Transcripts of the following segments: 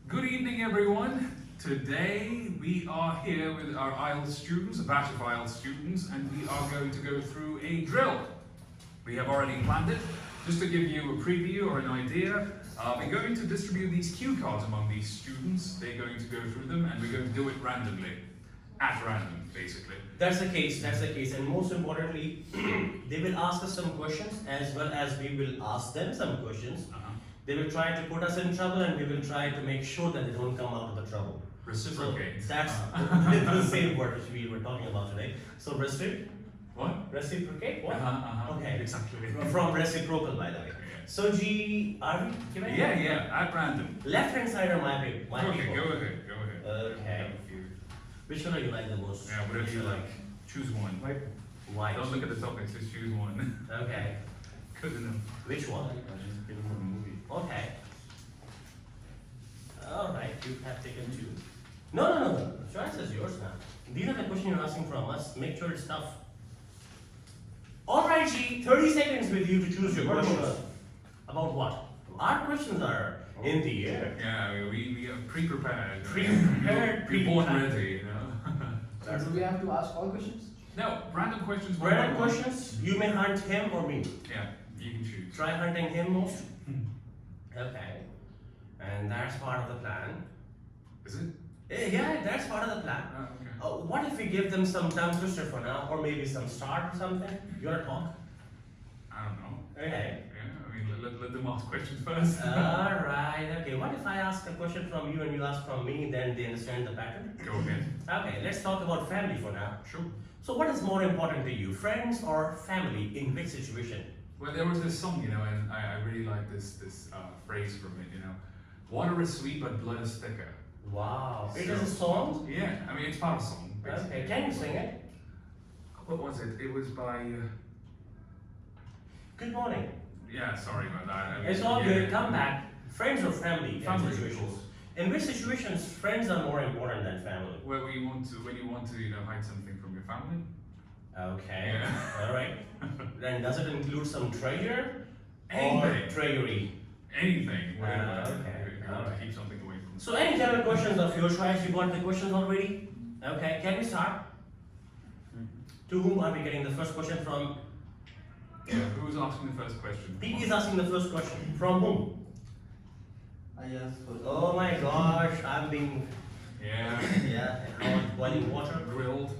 Good evening, everyone. Today we are here with our IELTS students, a batch of IELTS students, and we are going to go through a drill. We have already planned it. Just to give you a preview or an idea, we're going to distribute these cue cards among these students. They're going to go through them, and we're going to do it randomly, at random, basically. That's the case, and most importantly, they will ask us some questions as well as we will ask them some questions. They will try to put us in trouble and we will try to make sure that they don't come out of the trouble. Reciprocate. So that's the same word which we were talking about today. So What? Reciprocate? What? Okay. Exactly. From reciprocal, by the way. Yeah. So G, are we given? Yeah, at random. Left hand side or my people? Okay, go ahead. Okay. Which one do you like the most? Yeah, whatever you like. Choose one. White. Don't look at the topics, just choose one. Okay. Good enough. Which one? Okay. Alright, you have taken two. No. The choice is yours now. These are the questions you're asking from us. Make sure it's tough. Alright, G, 30 seconds with you to choose your questions. About what? Our questions are in the air. Yeah, we are pre-prepared. Pre-prepared, Pre-born pre-planned. ready, you know. So do we have to ask all questions? No, random questions. Random questions, you may hunt him or me. Yeah, you can choose. Try hunting him most. Okay. And that's part of the plan. Is it? Yeah, that's part of the plan. Oh, okay. What if we give them some tongue twister for now, or maybe some start or something? You wanna talk? I don't know. Okay. Yeah, I mean, let them ask questions first. Alright, okay. What if I ask a question from you and you ask from me, then they understand the pattern? Go ahead. Okay, let's talk about family for now. Sure. So what is more important to you, friends or family in which situation? Well, there was this song, you know, and I really like this phrase from it, you know. Water is sweet, but blood is thicker. Wow. It So- is a song? Yeah, I mean, it's part of a song, basically. Okay, can you sing it? What was it? It was by, Good morning. yeah, sorry about that. I mean, It's all yeah. good, come back. Friends or family? Family, in of situations. course. In which situations friends are more important than family? Where when you want to, you know, hide something from your family. Okay. Yeah. Alright. Then does it include some treasure? Anything. Or treasury? Anything, whatever. Okay, If you want alright. to keep something away from. So any general questions of your choice? You got the questions already? Okay, can we start? To whom are we getting the first question from? Yeah, who's asking the first question? Pete is asking the first question. From whom? I asked for. Oh my gosh, I'm being Yeah. boiling water. Grilled.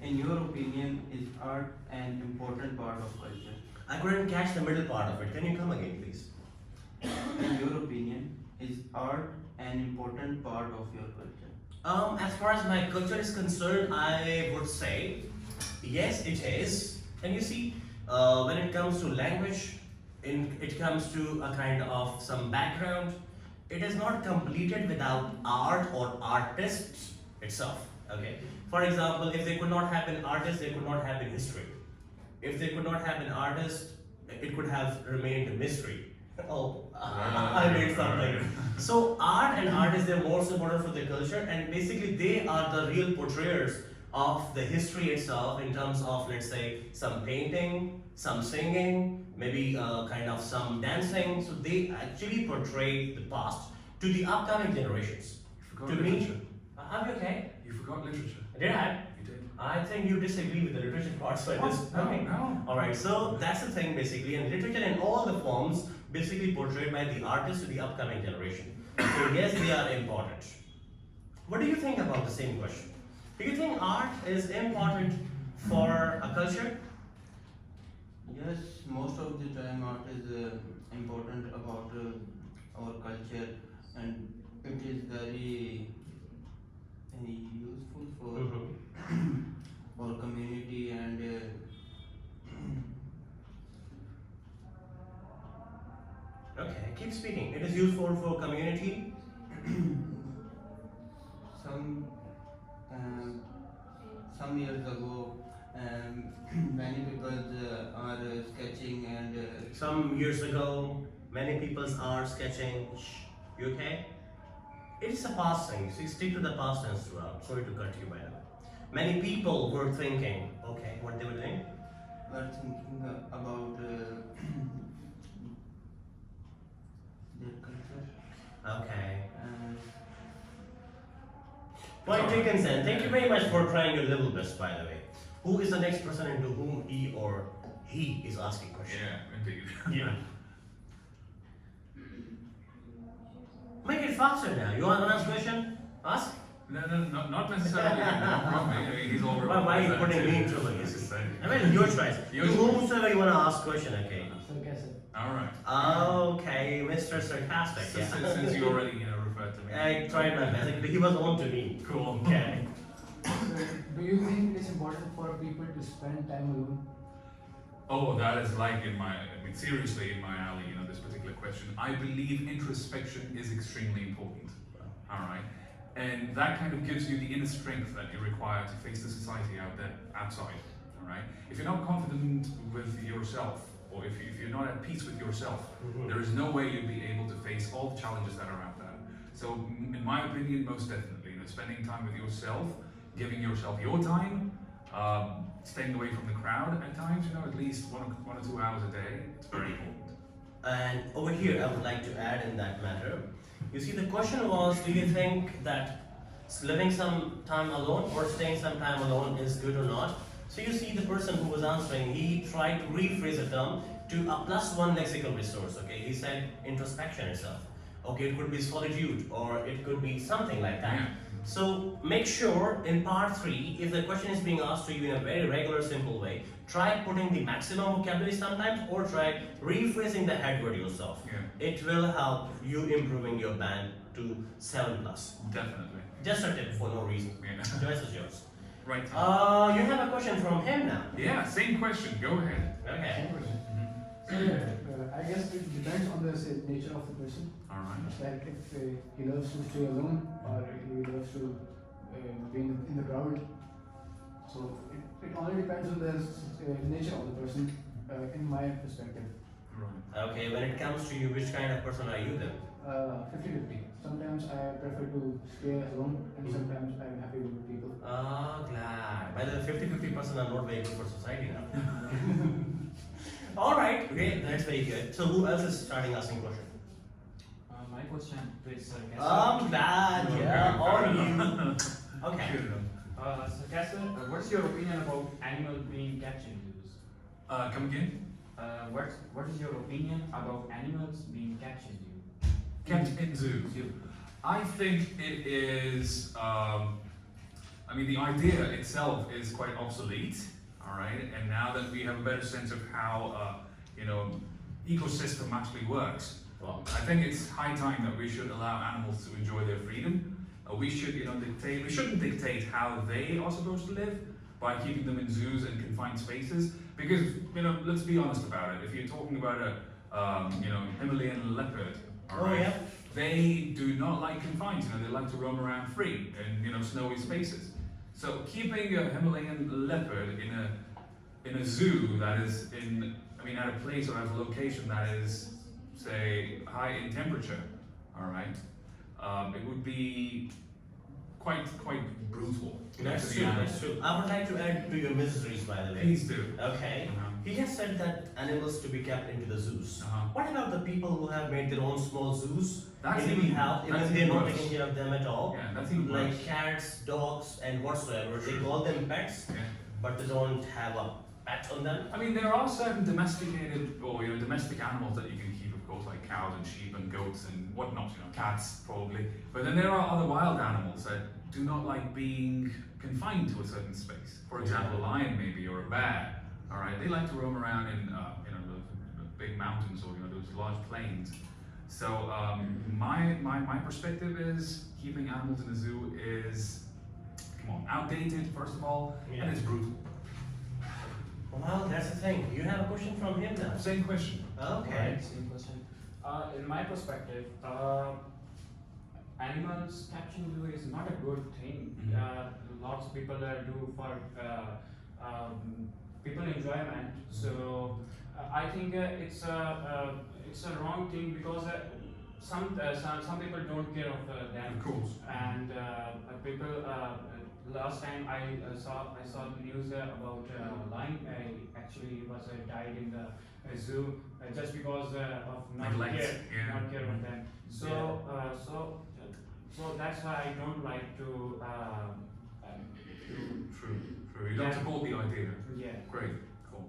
In your opinion, is art an important part of culture? I couldn't catch the middle part of it. Can you come again, please? In your opinion, is art an important part of your culture? As far as my culture is concerned, I would say yes, it is. And you see, when it comes to language, it comes to a kind of some background. It is not completed without art or artists itself. Okay. For example, if they could not have been artists, they could not have been history. If they could not have been artists, it could have remained a mystery. Oh, I made something. So art and artists, they're most important for the culture, and basically they are the real portrayers of the history itself in terms of, let's say, some painting, some singing, maybe kind of some dancing. So they actually portray the past to the upcoming generations. You forgot To me, literature. are we okay? You forgot literature. Did I? You did. I think you disagree with the literature part, so I just No. Alright, so that's the thing basically, and literature in all the forms basically portrayed by the artist to the upcoming generation. So yes, they are important. What do you think about the same question? Do you think art is important for a culture? Yes, most of the time art is important about our culture, and it is very useful for our community and Okay, keep speaking. It is useful for community. some some years ago many people are sketching and Some years ago, many people are sketching. Shh, you okay? It is a past thing. So stick to the past tense throughout. Sorry to cut you by the way. Many people were thinking, okay, what they were doing? were thinking about their culture Okay. and Point all taken, right. Sam. Thank you very much for trying your level best, by the way. Who is the next person into whom he or he is asking question? Yeah, indeed. Yeah. Make it faster now. You want to ask question? Ask. No, not necessarily. I mean, he's all Why are you that putting too. me in trouble? Just Yes. saying. I mean, your choice. Your To choice. whomsoever you want to ask question, okay? All right. Okay, Mr. Sarcastic. Since you already referred to me. I tried my best. He was on to me. Cool. Okay. So, do you think it's important for people to spend time alone? Oh, that is like seriously in my alley, this particular question. I believe introspection is extremely important. All right. And that kind of gives you the inner strength that you require to face the society out there, outside. All right. If you're not confident with yourself, or if you're not at peace with yourself, there is no way you'd be able to face all the challenges that are out there. So, in my opinion, most definitely, spending time with yourself, giving yourself your time, staying away from the crowd at times, at least one or 2 hours a day, it's very important. And over here, I would like to add in that matter. You see, the question was, do you think that living some time alone or staying some time alone is good or not? So you see, the person who was answering, he tried to rephrase a term to a +1 lexical resource. Okay, he said introspection itself. Okay, it could be solitude or it could be something like that. Yeah. So make sure in part 3, if the question is being asked to you in a very regular, simple way, try putting the maximum vocabulary sometimes or try rephrasing the head word yourself. Yeah. It will help you improving your band to 7+. Definitely. Just a tip for no reason. Yeah. Choice is yours. Right. You have a question from him now. Yeah, same question. Go ahead. Okay. So, I guess it depends on the nature of the person. All right. Like if he loves to stay alone or he loves to be in the crowd. So it only depends on the nature of the person, in my perspective. Right. Okay, when it comes to you, which kind of person are you then? 50-50. Sometimes I prefer to stay alone and sometimes I'm happy with people. Glad. By the 50-50 person are not very good for society now. Alright, okay, that's very good. So who else is starting asking question? My question is I'm glad, yeah, or you. Okay. Good. So Casper, what's your opinion about animals being kept in zoos? Come again? What is your opinion about animals being kept in zoos? Kept in zoos. I think it is. The idea itself is quite obsolete. All right, and now that we have a better sense of how ecosystem actually works, well, I think it's high time that we should allow animals to enjoy their freedom. We should, dictate. We shouldn't dictate how they are supposed to live by keeping them in zoos and confined spaces. Because let's be honest about it. If you're talking about a Himalayan leopard, all right, yeah. they do not like confines. They like to roam around free in snowy spaces. So keeping a Himalayan leopard in a zoo that is at a place or at a location that is, say, high in temperature, all right, it would be quite brutal. That's to true, the that's true. I would like to add to your miseries, by the way. Please do. Okay. He has said that animals to be kept into the zoos. Uh-huh. What about the people who have made their own small zoos? That's Maybe even- have, that's even they're even not worse. taking care of them at all. Yeah, that's even Like worse. cats, dogs, and whatsoever. They call them pets, Yeah. but they don't have a pet on them. There are certain domesticated or domestic animals that you can keep, of course, like cows and sheep and goats and whatnot. Cats probably. But then there are other wild animals that do not like being confined to a certain space. For example, a lion maybe or a bear. All right, they like to roam around in the big mountains or those large plains. So my perspective is keeping animals in a zoo is outdated first of all, and it's brutal. Well, that's the thing. You have a question from him now. Same question. Okay. Right, same question. In my perspective, animals kept in zoo is not a good thing. Lots of people do for people enjoyment. So I think it's a wrong thing because some people don't care of them. Of course. And people last time I saw the news about lion actually was died in the zoo just because of not Neglect, care yeah. not care of them. So so that that's why I don't like to. True. You don't Yeah. support the idea. Yeah. Great. Cool.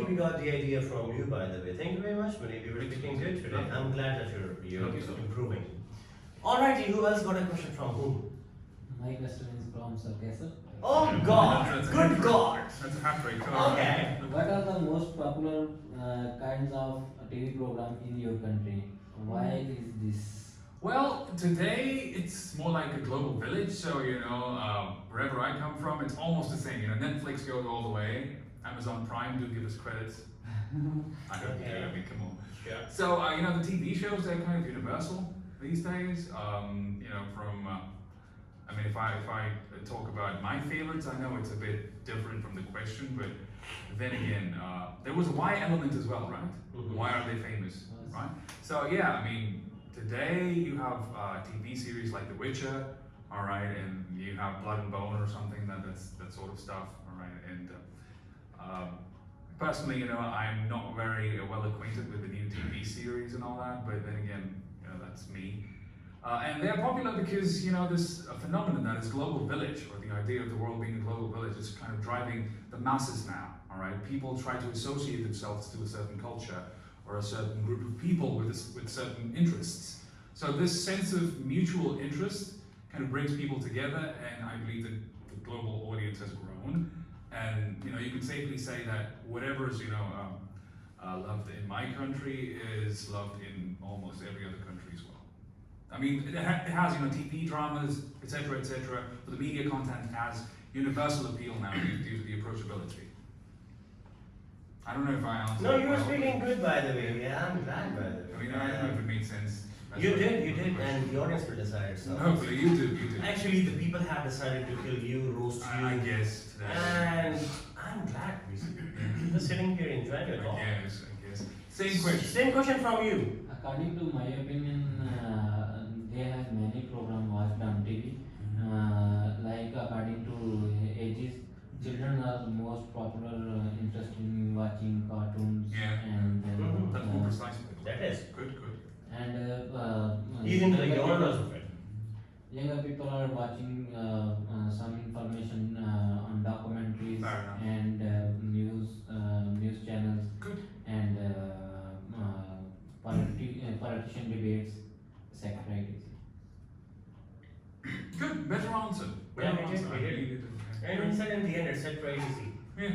We got the idea from you, by the way. Thank you very much, Mani. You were speaking good today. I'm glad that you're Thank you, sir. improving. Alrighty, who else got a question from whom? My question is from Sir Kesar. Oh God! That's a Good hat-trick. God! That's a hat trick. Okay. What are the most popular kinds of TV program in your country? Why is this? Well, today it's more like a global village. So wherever I come from, it's almost the same. Netflix goes all the way. Amazon Prime do give us credits. I don't do. I mean, come on. Yeah. So the TV shows, they're kind of universal these days. If I talk about my favorites, I know it's a bit different from the question, but then again, there was a why element as well, right? Mhm. Why are they famous, right? So today you have TV series like The Witcher, all right, and you have Blood and Bone or something that's that sort of stuff, all right, and personally, I'm not very well acquainted with the new TV series and all that, but then again, that's me. And they're popular because this phenomenon that is global village, or the idea of the world being a global village, is kind of driving the masses now. All right, people try to associate themselves to a certain culture or a certain group of people with certain interests. So this sense of mutual interest kind of brings people together, and I believe that the global audience has grown. And you can safely say that whatever is loved in my country is loved in almost every other country as well. I mean, it has TV dramas, etc., but the media content has universal appeal now due to the approachability. I don't know if I answered. No, you were well, speaking good, by the way. Yeah, I'm glad, by the way. I don't know if it made sense. You did, and the audience will decide. So. Hopefully you do. Actually, the people have decided to kill you, roast you. I guess today. And I'm glad, basically. Just sitting here enjoying your talk. I guess. Same question. Same question from you. According to my opinion, they have many programs watched on TV. Like according to ages, children are the most popular interested in watching cartoons Yeah. and That's more precise. That is. Good. and He's into the younger genres people- of it. Younger people are watching some information on documentaries Fair enough. and news channels Good. and politician debates, secretaries. Good. Better answer. Yeah, Better we did, answer. we did. I needed to- And when said in the end, it's set very easy. Yeah.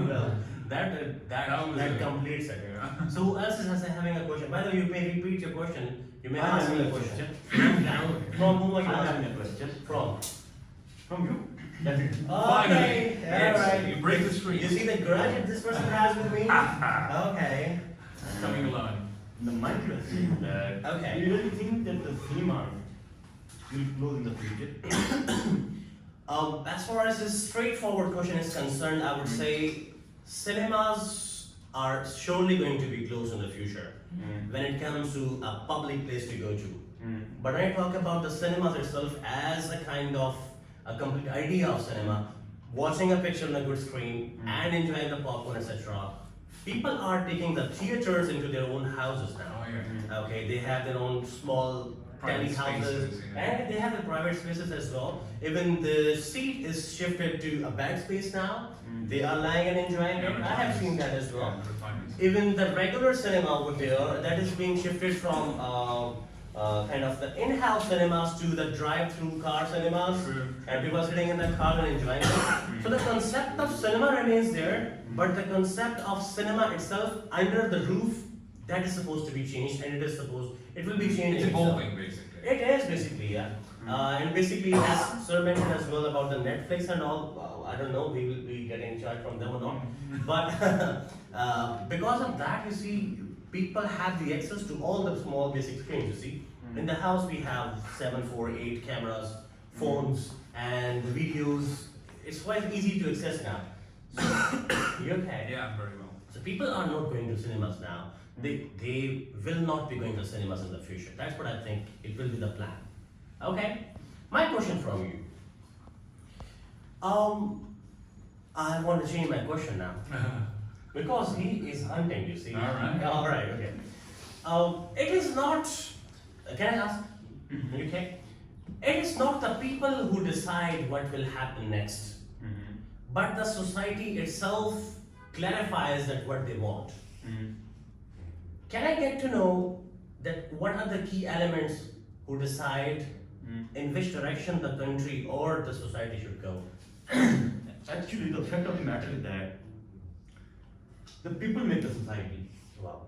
Well, that That was it. completes it. Yeah. So who else is having a question? By the way, you may repeat your question. You may I'm ask me having a a question. question. From whom are you I'm asking? having a question. From? From you. That's it. Okay, Yes, alright. you break the screen. You see the grudge that this person has with me? Okay. Coming along. My question is that Okay. do you really think that the cinema will close in the future? As far as this straightforward question is concerned, I would say cinemas are surely going to be closed in the future when it comes to a public place to go to. But when I talk about the cinemas itself as a kind of a complete idea of cinema, watching a picture on a good screen and enjoying the popcorn, etc., people are taking the theaters into their own houses now. Oh yeah. Okay, they have their own small Private tiny houses, spaces, yeah. and they have the private spaces as well. Even the seat is shifted to a bed space now. They are lying and enjoying it. I have seen that as well. Yeah, refinements. Even the regular cinema over there, that is being shifted from kind of the in-house cinemas to the drive-through car cinemas. True. And people are sitting in the car and enjoying it. So the concept of cinema remains there, but the concept of cinema itself under the roof, that is supposed to be changed, and it will be changing. It's itself. evolving basically. It is basically, yeah. And basically, as Sir mentioned as well about the Netflix and all, I don't know, we will be getting charged from them or not. But because of that, you see, people have the access to all the small basic screens, you see. In the house, we have 7, 4, 8 cameras, phones, and the videos. It's quite easy to access now. So, you okay? Yeah, very well. So people are not going to cinemas now. They will not be going to cinemas in the future. That's what I think. It will be the plan. Okay. My question from you. I want to change my question now because he is hunting. You see. All right. All right. Okay. It is not. Can I ask? Okay. It is not the people who decide what will happen next, but the society itself clarifies that what they want. Can I get to know that what are the key elements who decide in which direction the country or the society should go? Actually, the fact of the matter is that the people make the society. Wow.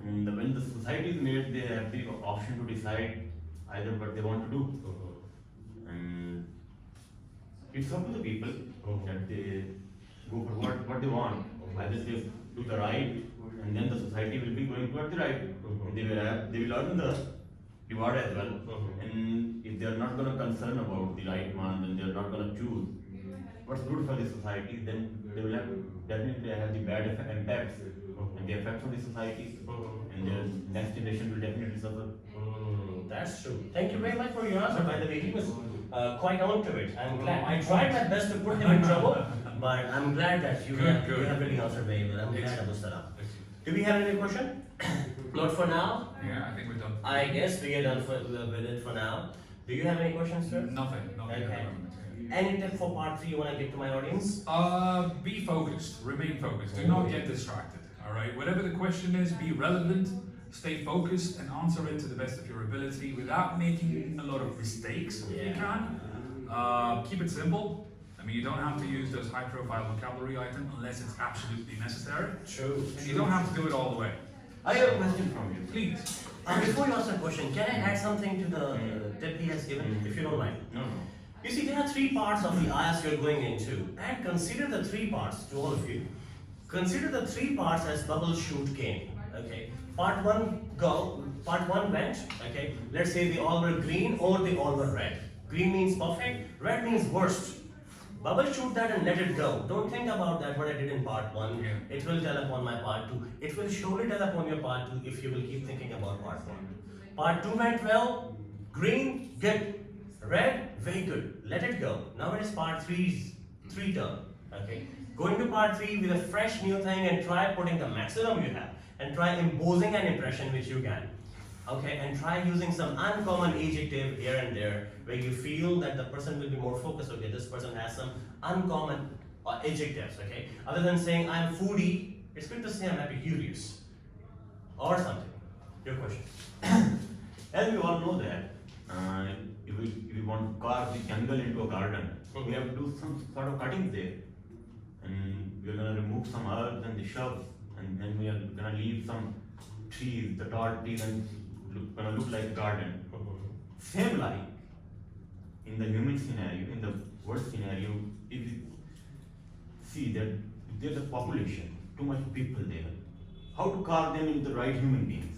And when the society is made, they have the option to decide either what they want to do. And it's up to the people that they go for what they want. Either they do the right, and then the society will be going toward the right. They will earn the reward as well. And if they are not going to concern about the right one, then they are not going to choose what's good for the society, then they will definitely have the bad impacts and the effects on the society, and their next generation will definitely suffer. That's true. Thank you very much for your answer. By the way, he was quite on to it. I'm glad. I tried my best to put him in trouble, but I'm glad that you have really answered very well. I'm glad, Abu Salam. Do we have any question? Not for now. Yeah, I think we're done. I guess we are done with it for now. Do you have any questions, sir? Nothing. Nothing at the Okay. moment. Yeah. Any tip for part 3 you want to give to my audience? Be focused, remain focused, do not get distracted, alright? Whatever the question is, be relevant, stay focused and answer it to the best of your ability without making a lot of mistakes if you can. Keep it simple. I mean, you don't have to use those high profile vocabulary items unless it's absolutely necessary. True. And you don't have to do it all the way. I have a question from you. Please. Before you answer the question, can I add something to the tip he has given, if you don't mind? No. You see, there are 3 parts of the IELTS you're going into, and consider the 3 parts to all of you. Consider the 3 parts as bubble shoot game. Okay, part 1 go, part 1 went. Okay, let's say they all were green or they all were red. Green means perfect, red means worst. Bubble shoot that and let it go. Don't think about that what I did in part 1. Yeah. It will tell upon my part 2. It will surely tell upon your part 2 if you will keep thinking about part 1. Part 2 went well, green, good. Red, very good. Let it go. Now it is part 3's turn. Okay. Go into part 3 with a fresh new thing and try putting the maximum you have and try imposing an impression which you can. Okay, and try using some uncommon adjective here and there where you feel that the person will be more focused. Okay, this person has some uncommon adjectives. Okay, other than saying I'm foodie, it's good to say I'm epicurious or something. Your question. As we all know that, if we want to carve the jungle into a garden, we have to do some sort of cutting there. And we're going to remove some herbs and the shrubs, and then we are going to leave some trees, the tall trees, and going to look like a garden. Same like in the human scenario, in the world scenario, if we see that there's a population, too much people there, how to carve them into the right human beings?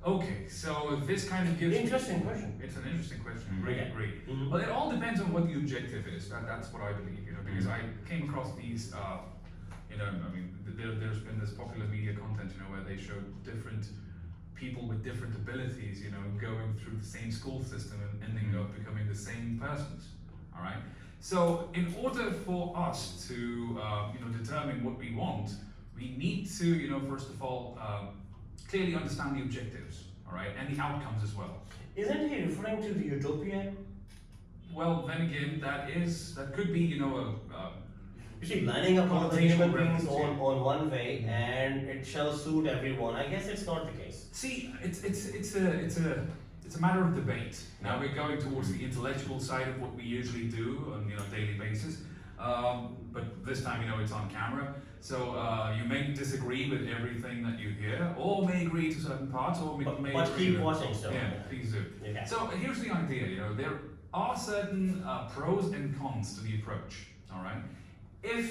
Okay, so this kind of gives Interesting question. It's an interesting question. Mhm. Great, great. Mhm. Well, it all depends on what the objective is. That's what I believe, because I came across these, I mean, there's been this popular media content, where they show different people with different abilities, going through the same school system and ending up becoming the same persons. All right. So, in order for us to, determine what we want, we need to, first of all, clearly understand the objectives, all right, and the outcomes as well. Isn't he referring to the utopia? Well, then again, that could be, You see, lining up all the human beings reference, on one way and it shall suit everyone. I guess it's not the case. See, it's a matter of debate. Now we're going towards the intellectual side of what we usually do on a daily basis, but this time it's on camera. So you may disagree with everything that you hear, or may agree to certain parts, or may But agree keep with- watching, so. Yeah, please do. Okay. So here's the idea. There are certain pros and cons to the approach. All right. If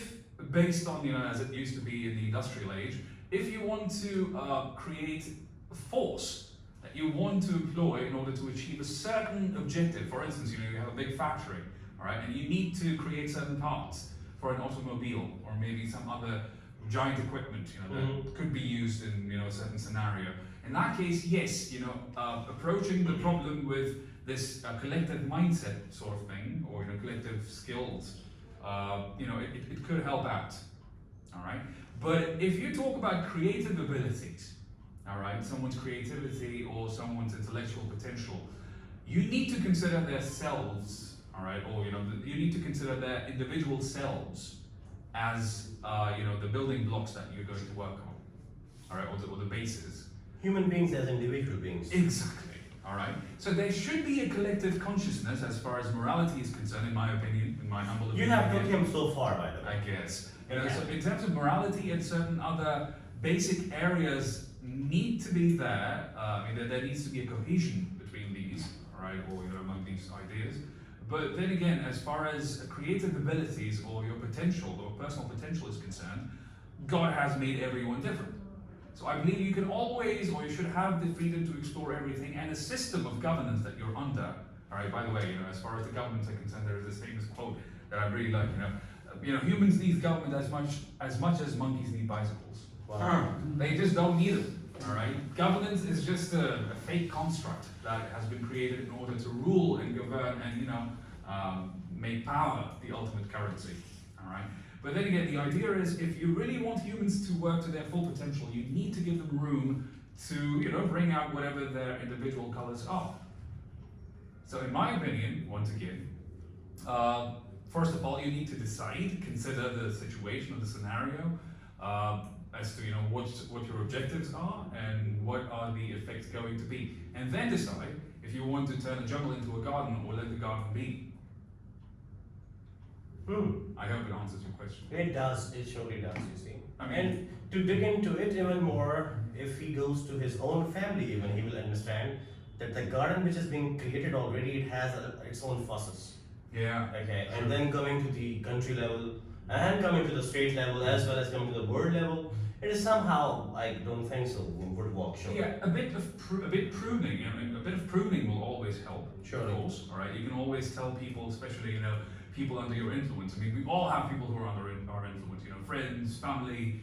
based on as it used to be in the industrial age, if you want to create a force that you want to employ in order to achieve a certain objective, for instance, you have a big factory, all right, and you need to create certain parts for an automobile or maybe some other giant equipment, that could be used in a certain scenario. In that case, yes, approaching the problem with this collective mindset sort of thing, or collective skills, it could help out. All right, but if you talk about creative abilities, all right, someone's creativity or someone's intellectual potential, you need to consider their selves, all right, or you need to consider their individual selves as the building blocks that you're going to work on, all right, or the bases. Human beings as individual beings. Exactly. All right. So there should be a collective consciousness as far as morality is concerned, in my opinion, in my humble opinion. You have took him so far, by the way. I guess. So in terms of morality and certain other basic areas need to be there. I mean, there needs to be a cohesion between these, all right, or among these ideas. But then again, as far as creative abilities or your potential or personal potential is concerned, God has made everyone different. So I believe you can always, or you should have the freedom to explore everything and a system of governance that you're under. All right. By the way, as far as the governments are concerned, there is this famous quote that I really like. Humans need government as much as monkeys need bicycles. Wow. They just don't need them. All right. Governance is just a fake construct that has been created in order to rule and govern and make power the ultimate currency. All right. But then again, the idea is if you really want humans to work to their full potential, you need to give them room to, bring out whatever their individual colors are. So in my opinion, once again, first of all, you need to decide, consider the situation or the scenario as to, what your objectives are and what are the effects going to be. And then decide if you want to turn a jungle into a garden or let the garden be. I hope it answers your question. It does, it surely does, you see. I mean- And to dig into it even more, if he goes to his own family even, he will understand that the garden which is being created already, it has its own fusses. Yeah. Okay, and then coming to the country level, and coming to the state level, as well as coming to the world level, it is somehow, I don't think so, would walk sure. Yeah, a bit pruning. A bit of pruning will always help. Sure. Of course. All right. You can always tell people, especially people under your influence. I mean, we all have people who are under our influence. Friends, family,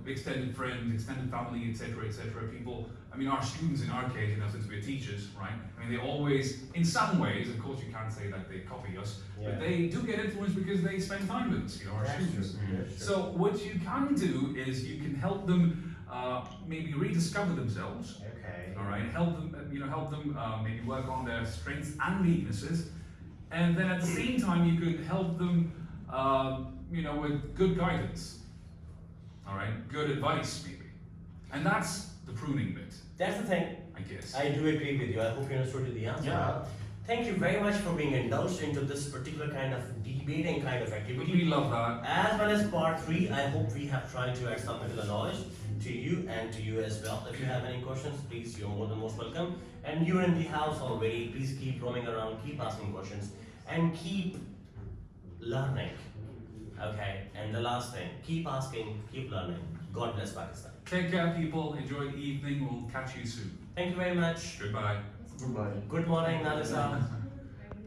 extended friends, extended family, etc., etc. People. I mean, our students in our case, since we're teachers, right? I mean, they always, in some ways, of course, you can't say that they copy us, but they do get influenced because they spend time with us. Our students. So what you can do is you can help them maybe rediscover themselves. Okay. All right, help them, maybe work on their strengths and weaknesses, and then at the same time you could help them, with good guidance. All right, good advice maybe, and that's the pruning bit, That's the thing. I guess. I do agree with you. I hope you understood the answer. Yeah. Thank you very much for being indulged into this particular kind of debating kind of We activity. love that. As well as part 3, I hope we have tried to add some little knowledge to you and to you as well. If you have any questions, please, you're more than most welcome. And you're in the house already, please keep roaming around, keep asking questions, and keep learning. Okay, and the last thing, keep asking, keep learning. God bless Pakistan. Take care, people. Enjoy the evening. We'll catch you soon. Thank you very much. Goodbye. Goodbye. Good morning, Nalisa.